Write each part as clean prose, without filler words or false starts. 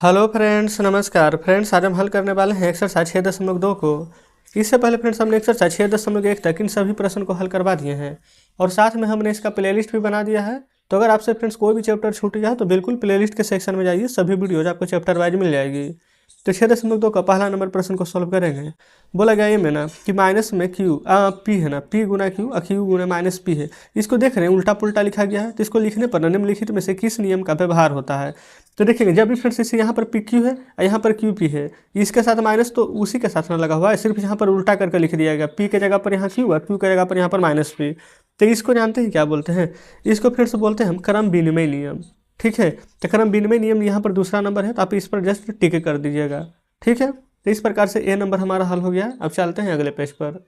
Hello friends, नमस्कार friends. आज हम हल करने वाले हैं एक्सरसाइज 6.2 को। इससे पहले फ्रेंड्स हमने एक्सरसाइज 6.1 तक इन सभी प्रश्न को हल करवा दिए हैं और साथ में हमने इसका प्लेलिस्ट भी बना दिया है। तो अगर आपसे फ्रेंड्स कोई भी चैप्टर छूट गया है तो बिल्कुल प्लेलिस्ट के सेक्शन में जाइए, सभी वीडियोज आपको चैप्टर वाइज मिल जाएगी। तो 6.2 का पहला नंबर प्रश्न को सॉल्व करेंगे। बोला गया ये में ना कि माइनस में क्यू पी है ना, पी गुना क्यू क्यू गुना माइनस पी है। इसको देख रहे हैं उल्टा पुल्टा लिखा गया है, तो इसको लिखने पर निम्नलिखित में से किस नियम का व्यवहार होता है। तो देखेंगे जब भी फ्रेंड्स इसे यहाँ पर पी क्यू है और यहाँ पर क्यू पी है, इसके साथ माइनस तो उसी के साथ ना लगा हुआ है, सिर्फ यहाँ पर उल्टा करके लिख दिया गया। पी के जगह पर यहाँ क्यू है, क्यू के जगह पर यहाँ पर माइनस पी। तो इसको जानते हैं क्या बोलते हैं, इसको फिर से बोलते हैं हम क्रम विनिमय नियम। ठीक है, तो क्रम विनिमय नियम यहाँ पर दूसरा नंबर है, तो आप इस पर जस्ट टिक कर दीजिएगा। ठीक है, तो इस प्रकार से ए नंबर हमारा हल हो गया। अब चलते हैं अगले पेज पर।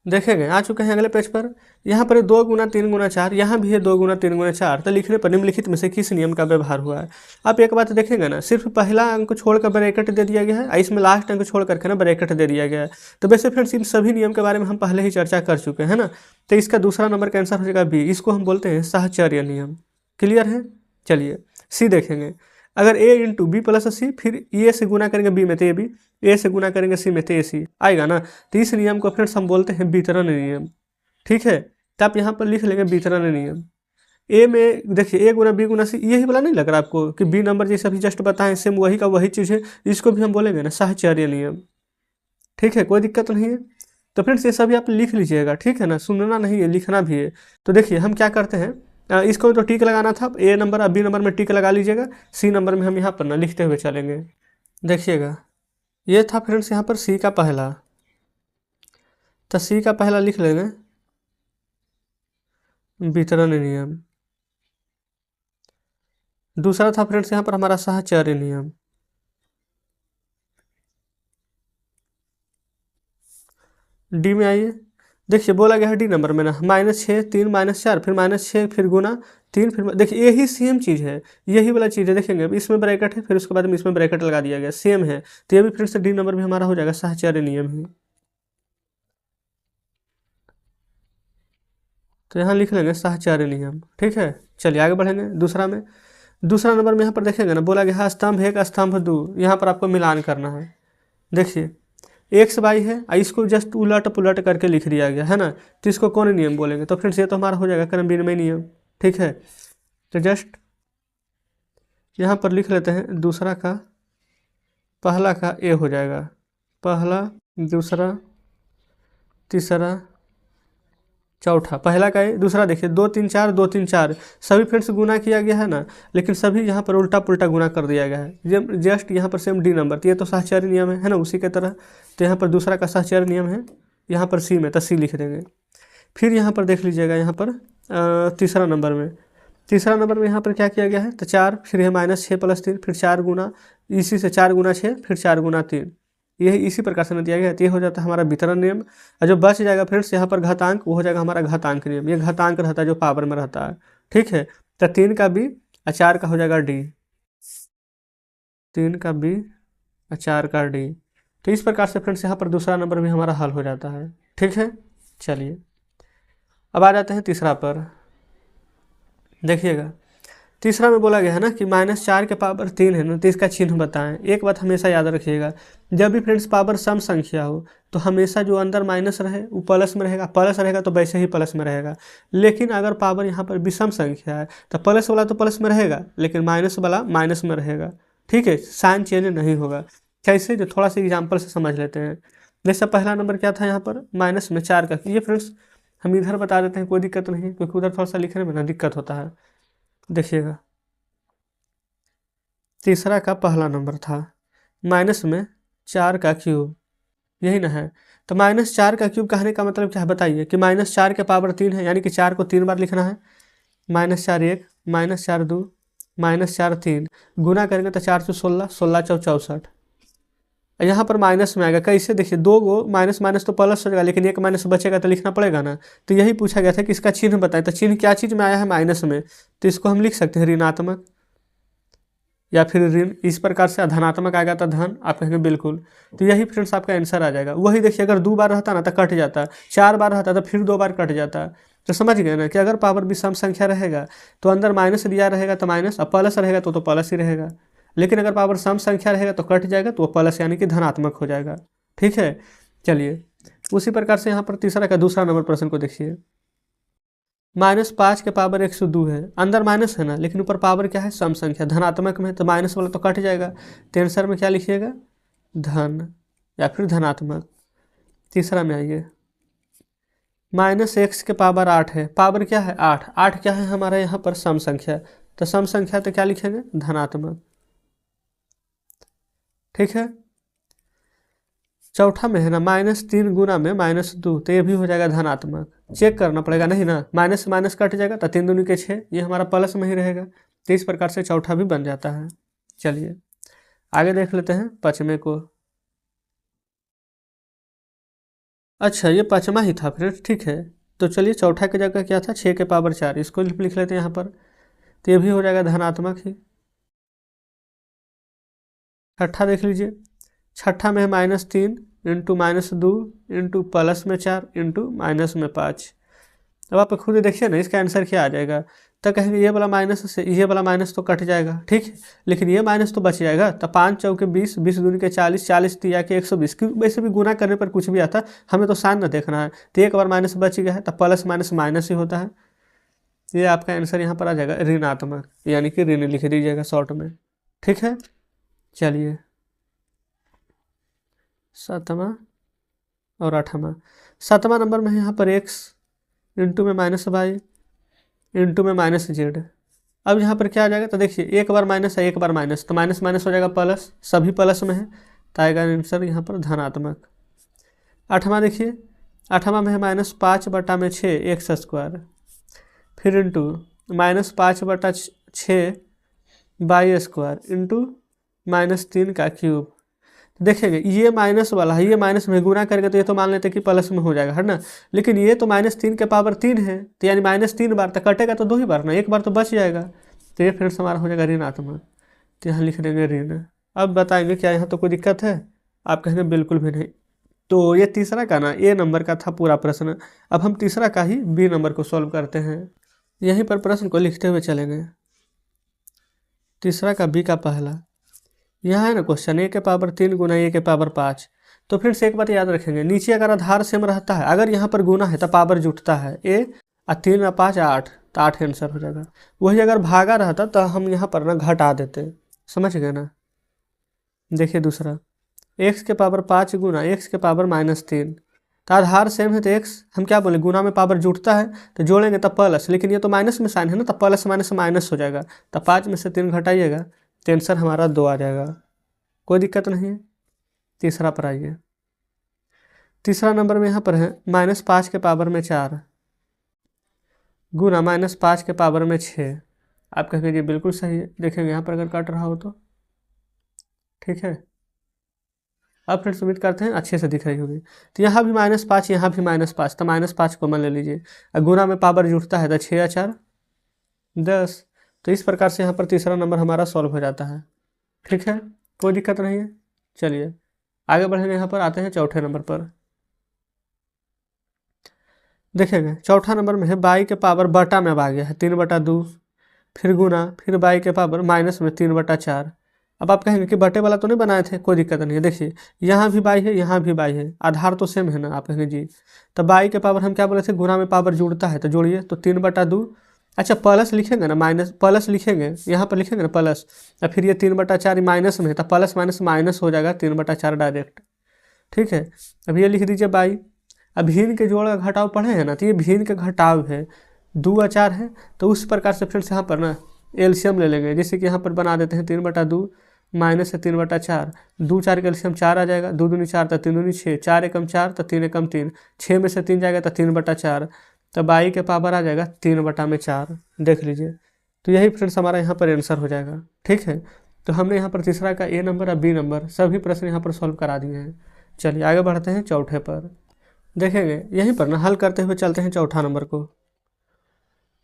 देखेंगे आ चुके हैं अगले पेज पर। यहाँ पर 2 गुना 3 गुना 4, यहाँ भी है 2 गुना 3 गुना 4। तो लिखने पर निम्नलिखित में से किस नियम का व्यवहार हुआ है। आप एक बात देखेंगे ना, सिर्फ पहला अंक छोड़कर ब्रैकेट दे दिया गया है और इसमें लास्ट अंक छोड़ करके ना ब्रैकेट दे दिया गया है। तो वैसे फ्रेंड्स इन सभी नियम के बारे में हम पहले ही चर्चा कर चुके हैं ना। तो इसका दूसरा नंबर का आंसर हो जाएगा बी। इसको हम बोलते हैं साहचर्य नियम। क्लियर है। चलिए सी देखेंगे। अगर ए इंटू बी प्लस सी, फिर ए से गुना करेंगे बी में तो ए बी, ए से गुना करेंगे सी में तो ए सी आएगा ना। तो इस नियम को फ्रेंड्स हम बोलते हैं वितरण नियम। ठीक है, तो आप यहाँ पर लिख लेंगे वितरण नियम। ए में देखिए ए गुना बी गुना सी, यही वाला नहीं लग रहा आपको कि बी नंबर जैसे अभी जस्ट बताएं सेम वही का वही चीज़ है। इसको भी हम बोलेंगे ना साहचर्य नियम। ठीक है, कोई दिक्कत नहीं है। तो फ्रेंड्स ये सभी आप लिख लीजिएगा, ठीक है ना, सुनना नहीं है लिखना भी है। तो देखिए हम क्या करते हैं, इसको तो टिक लगाना था, ए नंबर और बी नंबर में टिक लगा लीजिएगा, सी नंबर में हम यहाँ पर ना लिखते हुए चलेंगे। देखिएगा ये था फ्रेंड्स यहाँ पर सी का पहला, तो सी का पहला लिख लेंगे वितरण नियम। दूसरा था फ्रेंड्स यहाँ पर हमारा साहचर्य नियम। डी में आइए, देखिए बोला गया है डी नंबर में ना -6 3 -4 फिर -6 फिर गुना 3 फिर देखिए यही सेम चीज़ है, यही वाला चीज़ है। देखेंगे इसमें ब्रैकेट है, फिर उसके बाद में इसमें ब्रैकेट लगा दिया गया, सेम है। तो ये भी फिर से डी नंबर भी हमारा हो जाएगा साहचर्य नियम ही। तो यहाँ लिख लेंगे साहचर्य नियम। ठीक है, चलिए आगे बढ़ेंगे दूसरा में। दूसरा नंबर में यहाँ पर देखेंगे ना, बोला गया स्तंभ 1 स्तंभ 2, यहाँ पर आपको मिलान करना है। देखिए एक्स वाई है, इसको जस्ट उलट पुलट करके लिख दिया गया है ना। तो इसको कौन नियम बोलेंगे, तो फ्रेंड्स ये तो हमारा हो जाएगा क्रम विनिमय नियम। ठीक है, तो जस्ट यहाँ पर लिख लेते हैं दूसरा का पहला का ए हो जाएगा, पहला दूसरा तीसरा चौथा, पहला का ए दूसरा। देखिए 2 3 4 2 3 4 सभी फ्रेंड्स गुना किया गया है ना, लेकिन सभी यहाँ पर उल्टा पुल्टा गुना कर दिया गया है। जस्ट यहाँ पर सेम डी नंबर, तो ये तो साहचर्य नियम है ना उसी के तरह। तो यहाँ पर दूसरा का साहचर्य नियम है, यहाँ पर सी में तो सी लिख देंगे। फिर यहाँ पर देख लीजिएगा, यहाँ पर तीसरा नंबर में, तीसरा नंबर में यहाँ पर क्या किया गया है, तो 4 फिर है -6 + 3 फिर 4 गुना, इसी से 4 गुना 6 फिर 4 गुना 3, यही इसी प्रकार से न दिया गया है। तो ये हो जाता है हमारा वितरण नियम। और जो बच जाएगा फ्रेंड्स यहाँ पर घातांक, वो हो जाएगा हमारा घातांक नियम। ये घातांक रहता है जो पावर में रहता है। ठीक है, तो 3 का बी और 4 का हो जाएगा डी, 3 का बी और 4 का डी। तो इस प्रकार से फ्रेंड्स यहाँ पर दूसरा नंबर भी हमारा हल हो जाता है। ठीक है, चलिए अब आ जाते हैं तीसरा पर। देखिएगा तीसरा में बोला गया है ना कि -4 के पावर 3 है ना, तो इसका चिन्ह बताएं। एक बात हमेशा याद रखिएगा, जब भी फ्रेंड्स पावर सम संख्या हो तो हमेशा जो अंदर माइनस रहे वो प्लस में रहेगा, प्लस रहेगा तो वैसे ही प्लस में रहेगा। लेकिन अगर पावर यहाँ पर विषम संख्या है तो प्लस वाला तो प्लस में रहेगा, लेकिन माइनस वाला माइनस में रहेगा। ठीक है, साइन चेंज नहीं होगा। कैसे, जो थोड़ा सा एग्जाम्पल से समझ लेते हैं। जैसे पहला नंबर क्या था यहाँ पर -4 का, ये फ्रेंड्स हम इधर बता देते हैं, कोई दिक्कत नहीं है, क्योंकि उधर थोड़ा सा लिखने में ना दिक्कत होता है। देखिएगा तीसरा का पहला नंबर था -4 का क्यूब, यही ना है। तो -4 का क्यूब कहने का मतलब क्या है बताइए, कि -4 के पावर 3 है, यानी कि 4 को 3 बार लिखना है। -4 1 -4 2 -4 3 गुना करेंगे तो 4 × 16 16 × 64। यहाँ पर माइनस में आएगा, कैसे देखिए, 2 गो माइनस माइनस तो प्लस हो जाएगा, लेकिन एक माइनस बचेगा तो लिखना पड़ेगा ना। तो यही पूछा गया था कि इसका चिन्ह बताएं, तो चिन्ह क्या चीज़ में आया है, माइनस में। तो इसको हम लिख सकते हैं ऋणात्मक या फिर ऋण। इस प्रकार से धनात्मक आएगा तो धन, आप कहेंगे बिल्कुल। तो यही फ्रेंड्स आपका आंसर आ जाएगा। वही देखिए, अगर 2 बार रहता ना तो कट जाता, 4 बार रहता तो फिर 2 बार कट जाता। तो समझ गए ना कि अगर पावर विषम संख्या रहेगा तो अंदर माइनस दिया रहेगा तो माइनस, और प्लस रहेगा तो प्लस ही रहेगा। लेकिन अगर पावर सम संख्या रहेगा तो कट जाएगा, तो वो प्लस यानी कि धनात्मक हो जाएगा। ठीक है, चलिए उसी प्रकार से यहाँ पर तीसरा का दूसरा नंबर प्रश्न को देखिए। -5 के पावर 102 है, अंदर माइनस है ना, लेकिन ऊपर पावर क्या है, सम संख्या धनात्मक में, तो माइनस वाला तो कट जाएगा, तो आंसर में क्या लिखिएगा, धन या फिर धनात्मक। तीसरा में आइए, -x के पावर 8 है, पावर क्या है 8, 8 क्या है हमारा यहाँ पर सम संख्या, तो सम संख्या तो क्या लिखेंगे, धनात्मक। ठीक है, चौथा में है ना -3 गुना में -2, तो ये भी हो जाएगा धनात्मक। चेक करना पड़ेगा, नहीं ना, माइनस माइनस कट जाएगा, तो 3 दूनी के 6, ये हमारा प्लस में ही रहेगा, तो इस प्रकार से चौथा भी बन जाता है। चलिए आगे देख लेते हैं पाँचवें को। अच्छा ये पाँचवा ही था फ्रेंड्स, ठीक है, तो चलिए चौथा की जगह क्या था, 6 के पावर 4, इसको लिख लेते हैं यहाँ पर, तो ये भी हो जाएगा धनात्मक ही। छठा देख लीजिए, छठा में है -3 इंटू -2 इंटू प्लस में 4 इंटू माइनस में 5। अब आप खुद देखिए ना इसका आंसर क्या आ जाएगा, तो कहेंगे ये वाला माइनस से ये वाला माइनस तो कट जाएगा, ठीक है, लेकिन ये माइनस तो बच जाएगा, तो 5 चौके 20, 20 दूनी के 40, 40 तिया के 120, क्योंकि वैसे भी गुना करने पर कुछ भी आता, हमें तो साइन ना देखना है, तो एक बार माइनस बच गया है, तो प्लस माइनस माइनस ही होता है, ये आपका आंसर यहाँ पर आ जाएगा ऋणात्मक, यानी कि ऋण लिख दीजिएगा शॉर्ट में। ठीक है, चलिए सातवां और आठवां। सातवां नंबर में यहाँ पर x इंटू में -y इंटू में -z। अब यहाँ पर क्या आ जाएगा, तो देखिए एक बार माइनस है, एक बार माइनस, तो माइनस माइनस हो जाएगा प्लस, सभी प्लस में है, तो आएगा आंसर यहाँ पर धनात्मक। आठवां देखिए, आठवां में है -5/6 x², फिर इंटू -5/6 y² इंटू -3 का क्यूब। देखेंगे ये माइनस वाला है, ये माइनस में गुना करके तो ये तो मान लेते हैं कि प्लस में हो जाएगा, है ना, लेकिन ये तो -3 के पावर 3 है, तो यानी -3 बार, तो कटेगा तो 2 ही बार ना, एक बार तो बच जाएगा, तो ये फ्रेंड्स हमारा हो जाएगा ऋणात्मक, तो यहाँ लिख देंगे ऋण। अब बताएंगे क्या यहाँ तो कोई दिक्कत है, आप कहेंगे बिल्कुल भी नहीं। तो ये तीसरा का ना ए नंबर का था पूरा प्रश्न, अब हम तीसरा का ही बी नंबर को सॉल्व करते हैं, यहीं पर प्रश्न को लिखते हुए चलेंगे। तीसरा का बी का पहला, यहाँ है ना क्वेश्चन a के पावर 3 गुना a के पावर 5, तो फिर से एक बात याद रखेंगे, नीचे अगर आधार सेम रहता है, अगर यहाँ पर गुना है तो पावर जुटता है, a 3 5 8, तो 8 आंसर हो जाएगा। वही अगर भागा रहता तो हम यहाँ पर ना घटा देते, समझ गए ना। देखिए दूसरा, x के पावर 5 गुना x के पावर -3, तो आधार सेम है तो x हम क्या बोले, गुना में पावर जुटता है तो जोड़ेंगे तब प्लस, लेकिन ये तो माइनस में साइन है ना, तो प्लस माइनस माइनस हो जाएगा, तो 5 में से 3 घटाइएगा, तो आंसर हमारा 2 आ जाएगा, कोई दिक्कत नहीं है। तीसरा पर आइए, तीसरा नंबर में यहाँ पर है -5 के पावर में 4 गुना -5 के पावर में 6। आप कहेंगे ये बिल्कुल सही है, देखेंगे यहाँ पर अगर कट रहा हो तो, ठीक है। अब फिर उम्मीद करते हैं अच्छे से दिख रही होगी, तो यहाँ भी -5, यहाँ भी -5, तो -5 कॉमन ले लीजिए, और गुना में पावर जुटता है तो 6 या 4 10, तो इस प्रकार से यहाँ पर तीसरा नंबर हमारा सॉल्व हो जाता है। ठीक है, कोई दिक्कत नहीं है। चलिए आगे बढ़ेंगे, यहाँ पर आते हैं चौथे नंबर पर। देखेंगे चौथा नंबर में है बाई के पावर बटा में अब आ गया है 3/2, फिर गुना, फिर बाई के पावर माइनस में 3/4। अब आप कहेंगे कि बटे वाला तो नहीं बनाए थे, कोई दिक्कत नहीं है, देखिए यहाँ भी बाई है, यहाँ भी बाई है, आधार तो सेम है ना, आप कहेंगे जी, तो बाई के पावर हम क्या बोले थे, गुना में पावर जुड़ता है, तो जोड़िए, तो 3/2। अच्छा प्लस लिखेंगे ना, माइनस प्लस लिखेंगे, यहाँ पर लिखेंगे ना प्लस, और फिर ये 3/4 माइनस में है, तो प्लस माइनस माइनस हो जाएगा 3/4 डायरेक्ट। ठीक है, अब ये लिख दीजिए बाई। अब भिन्न के जोड़ का घटाव पढ़े हैं ना, तो ये भिन्न का घटाव है, 2 और 4 है, तो उस प्रकार से फ्रेंड्स यहाँ पर ना एलसीएम ले लेंगे, जैसे कि यहाँ पर बना देते हैं 3/2 माइनस है 3/4, 2 4 का एलसीएम 4 आ जाएगा, 2 दूनी 4 तो 3 दूनी 6, 4 एकम 4 तो 3 एकम 3, 6 में से 3 जाएगा तो 3/4, तो बाई के पावर आ जाएगा 3/4, देख लीजिए। तो यही फ्रेंड्स हमारा यहाँ पर आंसर हो जाएगा। ठीक है, तो हमने यहाँ पर तीसरा का ए नंबर और बी नंबर सभी प्रश्न यहाँ पर सॉल्व करा दिए हैं। चलिए आगे बढ़ते हैं चौथे पर। देखेंगे यहीं पर ना हल करते हुए चलते हैं चौथा नंबर को।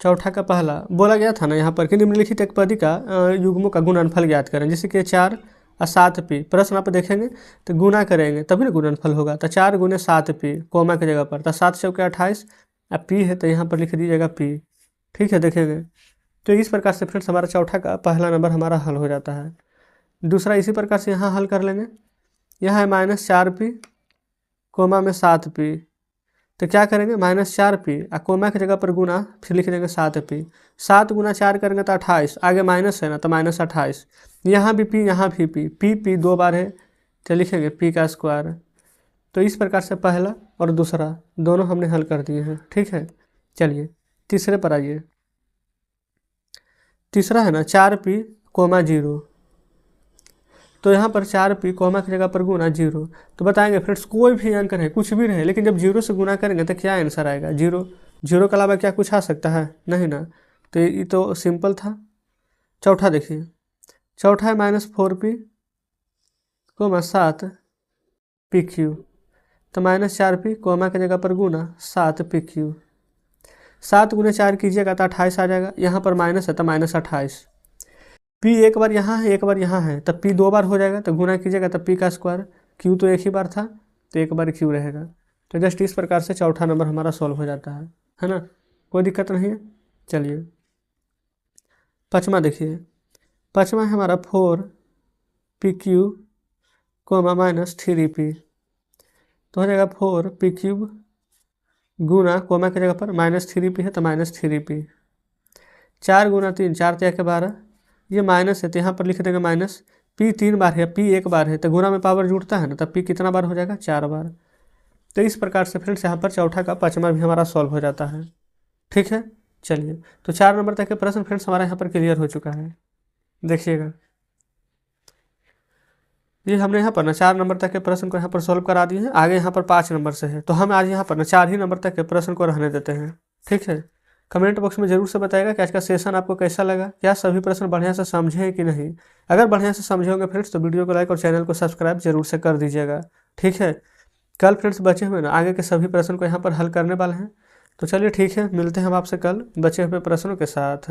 चौथा का पहला बोला गया था ना यहाँ पर कि निम्नलिखित एक पदी का युग्मों का गुणनफल ज्ञात करें, जैसे कि 4 और 7p। प्रश्न आप देखेंगे तो गुना करेंगे तभी ना गुणनफल होगा, तो 4 गुने 7p कोमा की जगह पर, तो 7 चौके 28, अब p है तो यहाँ पर लिख दीजिएगा p। ठीक है, देखेंगे तो इस प्रकार से फ्रेंड्स हमारा चौथा का पहला नंबर हमारा हल हो जाता है। दूसरा इसी प्रकार से यहाँ हल कर लेंगे। यहाँ है -4p कोमा में 7p, तो क्या करेंगे -4p और कोमा की जगह पर गुना, फिर लिख देंगे 7p। 7 गुना 4 करेंगे तो 28, आगे माइनस है ना तो -28। यहाँ भी p, यहाँ भी p 2 बार है तो लिखेंगे p का स्क्वायर। तो इस प्रकार से पहला और दूसरा दोनों हमने हल कर दिए हैं। ठीक है, चलिए तीसरे पर आइए। तीसरा है ना 4p, 0, तो यहाँ पर 4p कोमा की जगह पर गुना 0। तो बताएंगे फ्रेंड्स कोई भी अंक रहे, कुछ भी रहे, लेकिन जब 0 से गुना करेंगे तो क्या आंसर आएगा? 0। 0 के अलावा क्या कुछ आ सकता है? नहीं ना। तो ये तो सिंपल था। चौथा देखिए, चौथा है -4p, 7pq, तो -4p कोमा की जगह पर गुना 7pq। 7 गुना 4 कीजिएगा तो 28 आ जाएगा। यहाँ पर माइनस है तो -28। p एक बार यहाँ है, एक बार यहाँ है, तब p 2 बार हो जाएगा, तो गुना कीजिएगा तब p का स्क्वायर। q तो एक ही बार था तो एक बार q रहेगा। तो जस्ट इस प्रकार से चौथा नंबर हमारा सॉल्व हो जाता है ना, कोई दिक्कत नहीं है। चलिए पाँचवा देखिए, पाँचवा है हमारा 4pq, -3p, तो हो जाएगा 4p³ गुना कोमा की जगह पर -3p है तो -3p। 4 गुना 3, 4 3 के 12, ये माइनस है तो यहाँ पर लिख देंगे माइनस। p 3 बार है, p 1 बार है, तो गुना में पावर जुड़ता है ना, तब p कितना बार हो जाएगा? 4 बार। तो इस प्रकार से फ्रेंड्स यहाँ पर चौथा का पाँचवा भी हमारा सॉल्व हो जाता है। ठीक है, चलिए तो 4 नंबर तक के प्रश्न फ्रेंड्स हमारा यहाँ पर क्लियर हो चुका है। देखिएगा ये हमने यहाँ पर ना 4 नंबर तक के प्रश्न को यहाँ पर सॉल्व करा दिए हैं। आगे यहाँ पर 5 नंबर से है, तो हम आज यहाँ पर ना 4 ही नंबर तक के प्रश्न को रहने देते हैं। ठीक है, कमेंट बॉक्स में जरूर से बताइएगा कि आज का सेशन आपको कैसा लगा, क्या सभी प्रश्न बढ़िया से समझे हैं कि नहीं। अगर बढ़िया से समझे होंगे फ्रेंड्स तो वीडियो को लाइक और चैनल को सब्सक्राइब जरूर से कर दीजिएगा। ठीक है, कल फ्रेंड्स बचे हुए ना आगे के सभी प्रश्न को यहाँ पर हल करने वाले हैं। तो चलिए ठीक है, मिलते हैं हम आपसे कल बचे हुए प्रश्नों के साथ।